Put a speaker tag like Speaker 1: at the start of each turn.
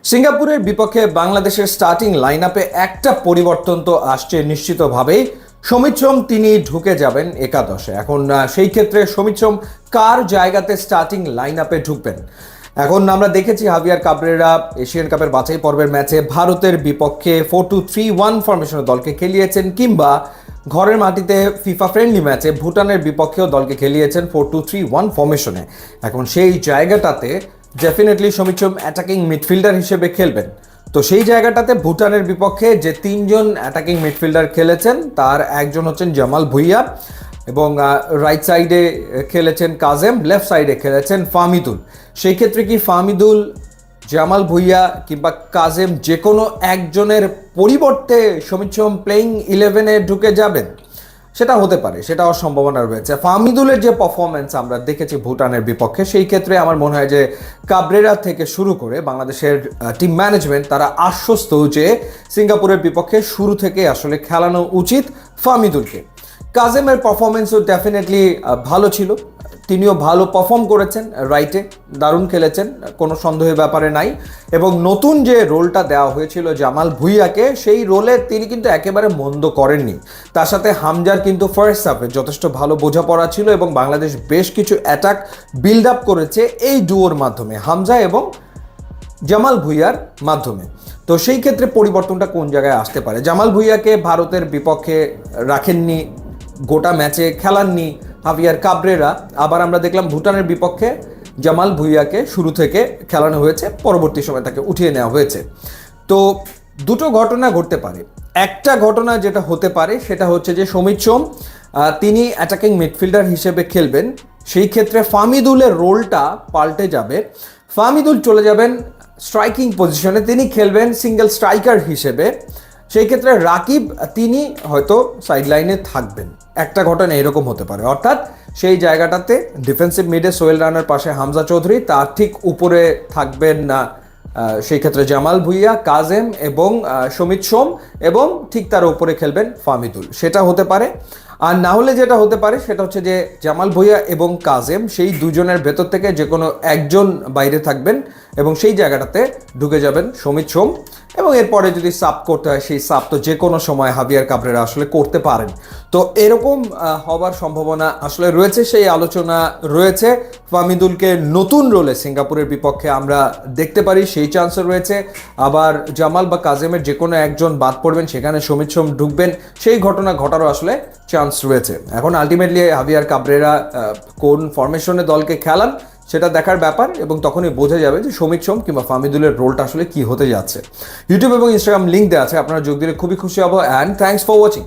Speaker 1: সিঙ্গাপুরের বিপক্ষে বাংলাদেশের স্টার্টিং লাইনআপে একটা পরিবর্তন তো আসছে নিশ্চিতভাবেই। সমিত সোম তিনি ঢুকে যাবেন একাদশে। এখন সেই ক্ষেত্রে সমিত সোম কার জায়গাতে স্টার্টিং লাইনআপে ঢুকবেন? এখন আমরা দেখেছি হাভিয়ার কাবরেরা এশিয়ান কাপের বাছাই পর্বের ম্যাচে ভারতের বিপক্ষে 4-2-3-1 ফরমেশনের দলকে খেলিয়েছেন, কিংবা ঘরের মাটিতে ফিফা ফ্রেন্ডলি ম্যাচে ভুটানের বিপক্ষেও দলকে খেলিয়েছেন 4-2-3-1 ফরমেশনে। এখন সেই জায়গাটাতে ডেফিনেটলি সমিত সোম অ্যাটাকিং মিডফিল্ডার হিসেবে খেলবেন। তো সেই জায়গাটাতে ভুটানের বিপক্ষে যে তিনজন অ্যাটাকিং মিডফিল্ডার খেলেছেন তার একজন হচ্ছেন জামাল ভুঁইয়া, এবং রাইট সাইডে খেলেছেন কাজেম, লেফট সাইডে খেলেছেন ফাহমিদুল। সেই ক্ষেত্রে কি ফাহমিদুল, জামাল ভুঁইয়া কিংবা কাজেম যে কোনো একজনের পরিবর্তে সমিত সোম প্লেইং 11-এ ঢুকে যাবেন? সেটা হতে পারে, সেটাও সম্ভাবনা রয়েছে। ফাহমিদুলের যে পারফরমেন্স আমরা দেখেছি ভুটানের বিপক্ষে, সেই ক্ষেত্রে আমার মনে হয় যে কাবরেরা থেকে শুরু করে বাংলাদেশের টিম ম্যানেজমেন্ট তারা আশ্বস্ত যে সিঙ্গাপুরের বিপক্ষে শুরু থেকে আসলে খেলানো উচিত ফাহমিদুলকে। কাজেমের পারফরমেন্সও ডেফিনেটলি ভালো ছিল, তিনিও ভালো পারফর্ম করেছেন, রাইটে দারুণ খেলেছেন, কোনো সন্দেহের ব্যাপারে নাই। এবং নতুন যে রোলটা দেওয়া হয়েছিল জামাল ভুঁইয়াকে, সেই রোলে তিনি কিন্তু একেবারে মন্দ করেননি। তার সাথে হামজার কিন্তু ফার্স্ট হাফে যথেষ্ট ভালো বোঝাপড়া ছিল, এবং বাংলাদেশ বেশ কিছু অ্যাটাক বিল্ড আপ করেছে এই ডুয়োর মাধ্যমে, হামজা এবং জামাল ভুঁইয়ার মাধ্যমে। তো সেই ক্ষেত্রে পরিবর্তনটা কোন জায়গায় আসতে পারে? জামাল ভুঁইয়াকে ভারতের বিপক্ষে রাখেননি, গোটা ম্যাচে খেলাননি হাভিয়ার কাবরেরা। আবার আমরা দেখলাম ভুটানের বিপক্ষে জামাল ভুঁইয়াকে শুরু থেকে খেলানো হয়েছে, পরবর্তী সময় তাকে উঠিয়ে নেওয়া হয়েছে। তো দুটো ঘটনা ঘটতে পারে। একটা ঘটনা যেটা হতে পারে সেটা হচ্ছে যে সমিত সোম তিনি অ্যাটাকিং মিডফিল্ডার হিসেবে খেলবেন, সেই ক্ষেত্রে ফাহমিদুলের রোলটা পাল্টে যাবে। ফাহমিদুল চলে যাবেন স্ট্রাইকিং পজিশনে, তিনি খেলবেন সিঙ্গেল স্ট্রাইকার হিসেবে। সেই ক্ষেত্রে রাকিব তিনি হয়তো সাইড লাইনে থাকবেন। একটা ঘটনা এরকম হতে পারে, অর্থাৎ সেই জায়গাটাতে ডিফেন্সিভ মিডে সোহেল রানার পাশে হামজা চৌধুরী, তার ঠিক উপরে থাকবেন সেই ক্ষেত্রে জামাল ভুঁইয়া, কাজেম এবং সমিত সোম, এবং ঠিক তার উপরে খেলবেন ফাহমিদুল। সেটা হতে পারে। আর না হলে যেটা হতে পারে সেটা হচ্ছে যে জামাল ভুঁইয়া এবং কাজেম সেই দুজনের ভেতর থেকে যে কোনো একজন বাইরে থাকবেন, এবং সেই জায়গাটাতে ঢুকে যাবেন সমিত সোম। এবং এরপরে যদি সাব করতে হয়, সেই সাব তো যে কোনো সময় হাভিয়ার কাবরেরা আসলে করতে পারেন। তো এরকম হবার সম্ভাবনা আসলে রয়েছে, সেই আলোচনা রয়েছে। ফাহমিদুলকে নতুন রোলে সিঙ্গাপুরের বিপক্ষে আমরা দেখতে পারি, সেই চান্সও রয়েছে। আবার জামাল বা কাজেমের যে কোনো একজন বাদ পড়বেন, সেখানে সমিত সোম ঢুকবেন, সেই ঘটনা ঘটারও আসলে চান্স রয়েছে। এখন আলটিমেটলি হাভিয়ার কাবরেরা কোন ফরমেশনে দলকে খেলান সেটা দেখার ব্যাপার, এবং তখনই বোঝা যাবে যে সমিত সোম কিংবা ফাহমিদুলের রোলটা আসলে কি হতে যাচ্ছে। ইউটিউব এবং ইনস্টাগ্রাম লিঙ্ক দেওয়া আছে, আপনারা যোগ দিলে খুবই খুশি হব। And thanks for watching.